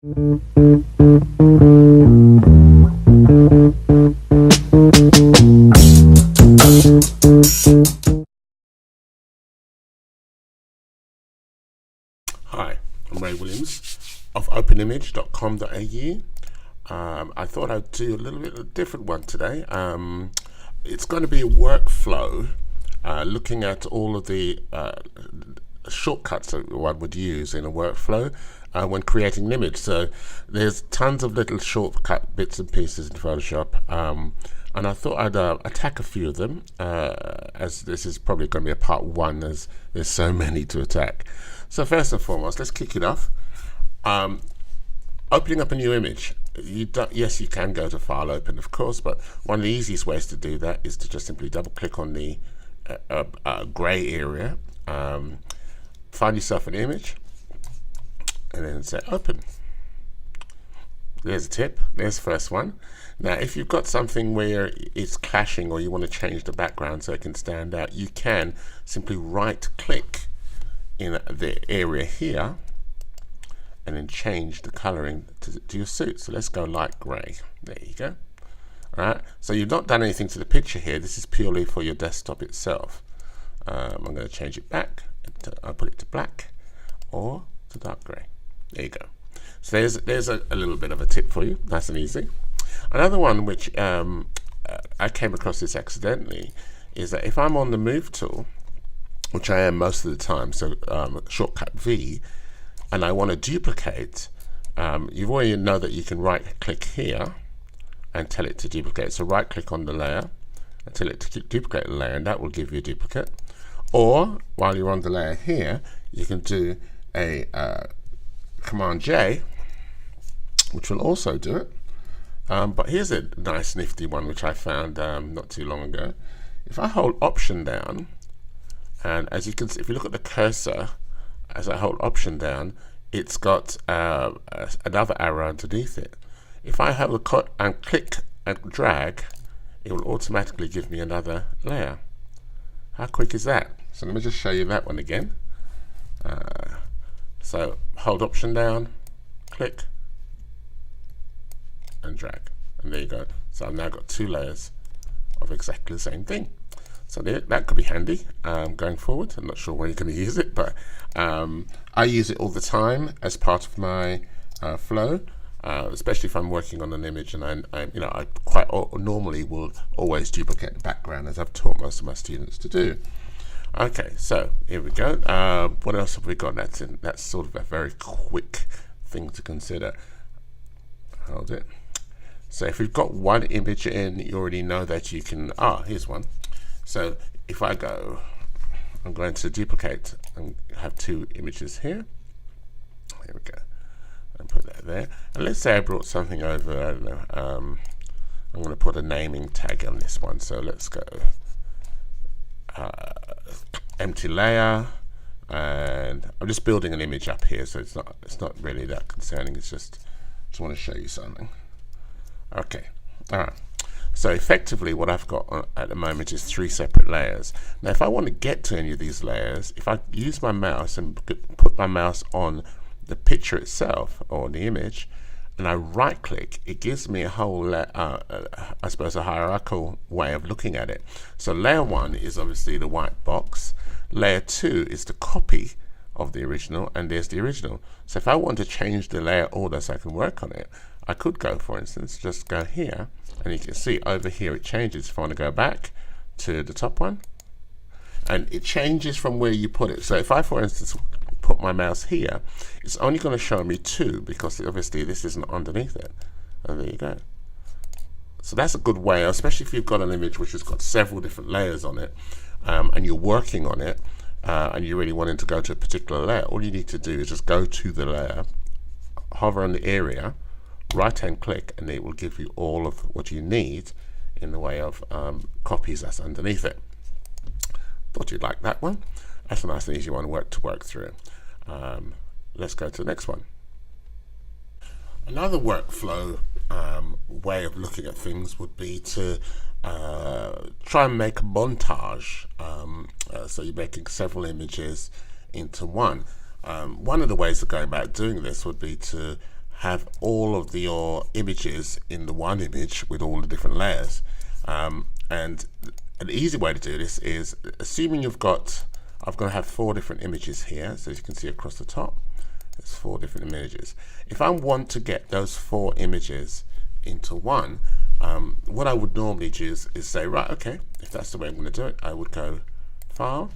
Hi, I'm Ray Williams of openimage.com.au. I thought I'd do a little bit of a different one today. It's going to be a workflow looking at all of the shortcuts that one would use in a workflow when creating an image. So there's tons of little shortcut bits and pieces in Photoshop, and I thought I'd attack a few of them, as this is probably going to be a part one, as there's so many to attack. So first and foremost, let's kick it off. Opening up a new image. Yes, you can go to File, Open, of course, but one of the easiest ways to do that is to just simply double-click on the grey area, find yourself an image, and then say Open. There's a tip. There's the first one. Now, if you've got something where it's clashing or you want to change the background so it can stand out, you can simply right-click in the area here and then change the coloring to your suit. So let's go light gray. There you go. All right, so you've not done anything to the picture here. This is purely for your desktop itself. I'm going to change it back. I'll put it to black or to dark gray. There you go. So there's a little bit of a tip for you, nice and easy. Another one which I came across this accidentally is that if I'm on the Move tool, which I am most of the time, so shortcut V, and I want to duplicate, you already know that you can right click here and tell it to duplicate. So right click on the layer and tell it to duplicate the layer, and that will give you a duplicate. Or while you're on the layer here, you can do a Command J, which will also do it. But here's a nice nifty one which I found not too long ago. If I hold Option down, and as you can see, if you look at the cursor, as I hold Option down, it's got another arrow underneath it. If I have a cut and click and drag, it will automatically give me another layer. How quick is that? So let me just show you that one again. So hold Option down, click, and drag, and there you go. So I've now got two layers of exactly the same thing. So that could be handy going forward. I'm not sure when you're going to use it, but I use it all the time as part of my flow, especially if I'm working on an image, and I quite normally will always duplicate the background, as I've taught most of my students to do. Okay, so here we go. What else have we got? That's sort of a very quick thing to consider. Hold it. So if we've got one image in, you already know that you can, here's one. So if I go, I'm going to duplicate and have two images here. Here we go. And put that there. And let's say I brought something over, I don't know, I'm going to put a naming tag on this one. So let's go empty layer, and I'm just building an image up here, so it's not really that concerning. It's just want to show you something. Okay, all right. So effectively what I've got at the moment is three separate layers. Now if I want to get to any of these layers, if I use my mouse and put my mouse on the picture itself or the image, and I right click, it gives me a whole, I suppose, a hierarchical way of looking at it. So layer one is obviously the white box. Layer two is the copy of the original, and there's the original. So if I want to change the layer order so I can work on it, I could go, for instance, just go here, and you can see over here it changes. If I want to go back to the top one, and it changes from where you put it. So if I, for instance, put my mouse here, it's only going to show me two, because obviously this isn't underneath it. And there you go. So that's a good way, especially if you've got an image which has got several different layers on it, and you're working on it, and you're really wanting to go to a particular layer. All you need to do is just go to the layer, hover on the area, right hand click, and it will give you all of what you need in the way of copies that's underneath it. Thought you'd like that one. That's a nice and easy one to work through. Let's go to the next one. Another workflow way of looking at things would be to try and make a montage. So you're making several images into one. One of the ways of going about doing this would be to have all of your images in the one image with all the different layers. And an easy way to do this is, assuming I'm going to have 4 different images here, so as you can see across the top, there's 4 different images. If I want to get those 4 images into one, what I would normally do is say, right, okay, if that's the way I'm going to do it, I would go File,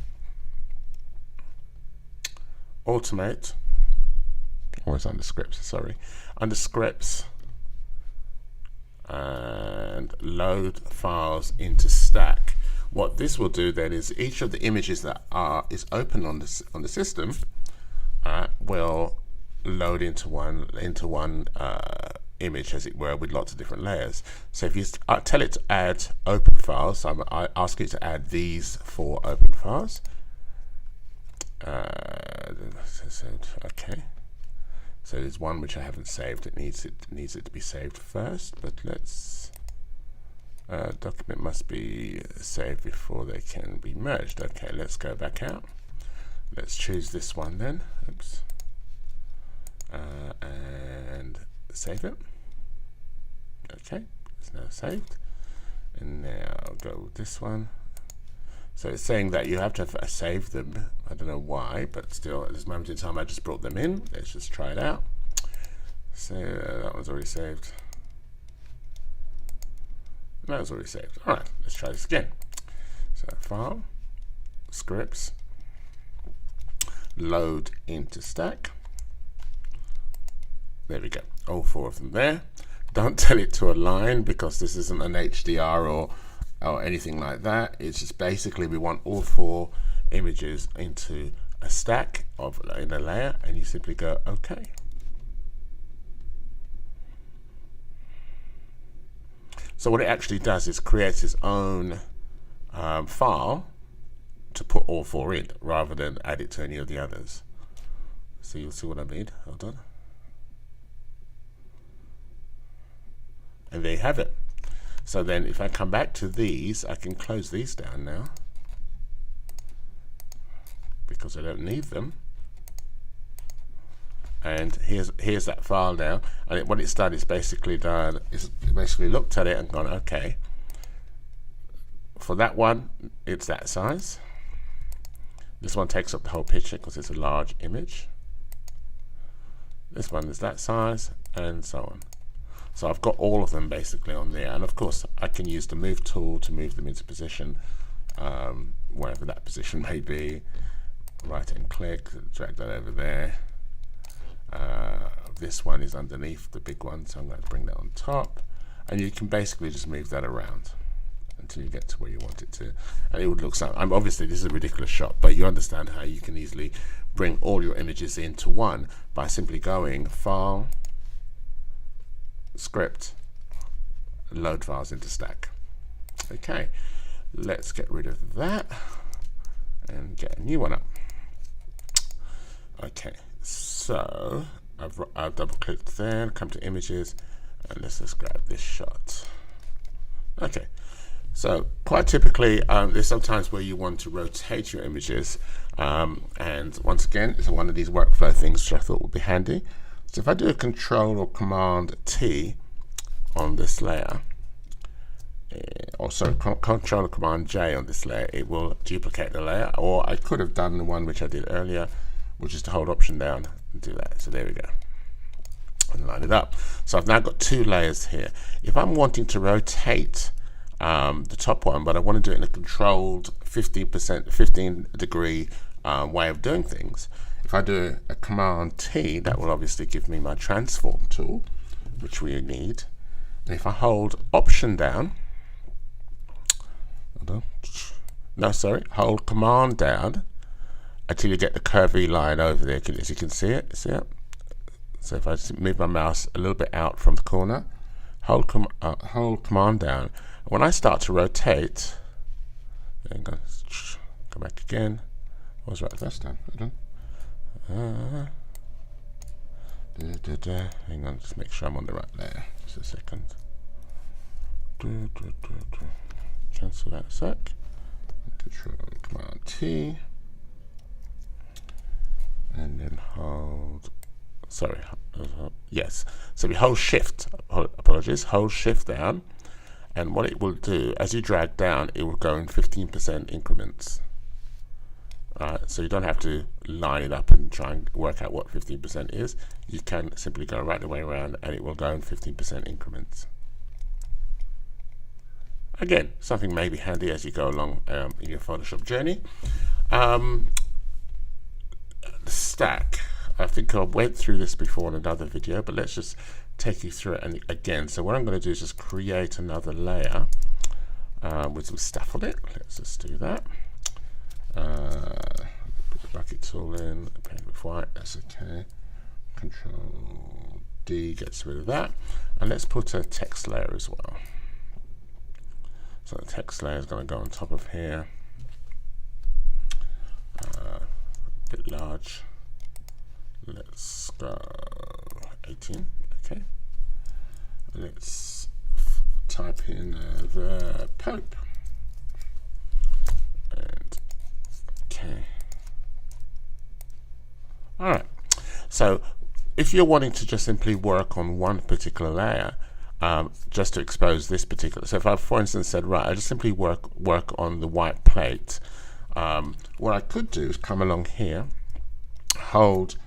Automate, or it's under Scripts, sorry, under Scripts, and Load Files into Stack. What this will do then is each of the images that is open on the system will load into one image, as it were, with lots of different layers. So if you tell it to add open files, so I ask it to add these 4 open files. Okay. So there's one which I haven't saved. It needs it to be saved first. But let's document must be saved before they can be merged. Okay, let's go back out. Let's choose this one then. Oops. And save it. Okay, it's now saved. And now I'll go with this one. So it's saying that you have to save them. I don't know why, but still at this moment in time I just brought them in. Let's just try it out. So that one's already saved. That was already saved. Alright, let's try this again. So File, Scripts, Load into Stack. There we go, all 4 of them there. Don't tell it to align, because this isn't an HDR or anything like that. It's just basically we want all 4 images into a stack in a layer, and you simply go OK. So what it actually does is creates its own file to put all 4 in, rather than add it to any of the others. So you'll see what I mean. Hold on. And there you have it. So then if I come back to these, I can close these down now, because I don't need them. And here's that file now. And what it's done is basically looked at it and gone, okay, for that one, it's that size. This one takes up the whole picture because it's a large image. This one is that size, and so on. So I've got all of them basically on there, and of course I can use the move tool to move them into position, wherever that position may be. Right hand click, drag that over there. This one is underneath the big one, so I'm going to bring that on top, and you can basically just move that around until you get to where you want it to, and it would look something. Obviously this is a ridiculous shot, but you understand how you can easily bring all your images into one by simply going File, Script, Load Files into Stack. Okay, let's get rid of that and get a new one up. Okay, so I've double clicked there, come to images, and let's just grab this shot. Okay, so quite typically there's sometimes where you want to rotate your images, and once again it's one of these workflow things which I thought would be handy. So if I do a Control or Command T on this layer, or sorry, Control or Command J on this layer, it will duplicate the layer. Or I could have done the one which I did earlier, which is to hold Option down and do that. So there we go, and line it up. So I've now got 2 layers here. If I'm wanting to rotate the top one, but I want to do it in a controlled 15 degree way of doing things, if I do a Command T, that will obviously give me my transform tool, which we need. And if I hold Option down, hold Command down until you get the curvy line over there. As you can see it, see it? So if I just move my mouse a little bit out from the corner, hold Command down. When I start to rotate, then go back again. I was right the first time. Hang on, just make sure I'm on the right layer. Just a second. Cancel that a sec. Control Command T, and then hold sorry, yes. So we hold shift, apologies, hold shift down, and what it will do, as you drag down, it will go in 15% increments. So you don't have to line it up and try and work out what 15% is. You can simply go right the way around and it will go in 15% increments. Again, something may be handy as you go along in your Photoshop journey. The stack, I think I went through this before in another video, but let's just take you through it again. So what I'm going to do is just create another layer with some stuff on it. Let's just do that. Put the bucket tool in, paint with white, that's okay. Control D gets rid of that. And let's put a text layer as well. So the text layer is going to go on top of here. A bit large. Let's go 18, okay. Let's type in the Pope. And okay. All right. So if you're wanting to just simply work on one particular layer, just to expose this particular, so if I, for instance, said, right, I just simply work on the white plate, what I could do is come along here, hold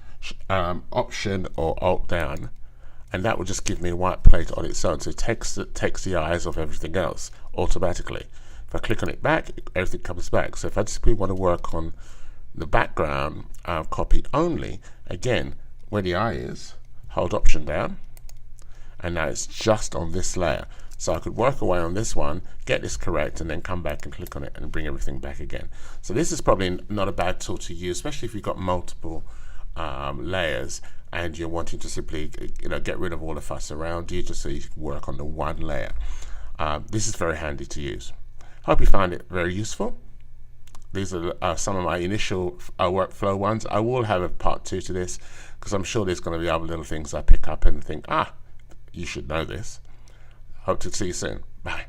Option or Alt down, and that will just give me a white plate on its own. So it takes the eyes off everything else automatically. If I click on it back, everything comes back. So if I simply want to work on the background copied only, again, where the eye is, hold Option down, and now it's just on this layer. So I could work away on this one, get this correct, and then come back and click on it and bring everything back again. So this is probably not a bad tool to use, especially if you've got multiple layers and you're wanting to simply get rid of all the fuss around you, just so you can work on the one layer. This is very handy to use. Hope you found it very useful. These are some of my initial workflow ones. I will have a part 2 to this, because I'm sure there's going to be other little things I pick up and think, you should know this. Hope to see you soon. Bye.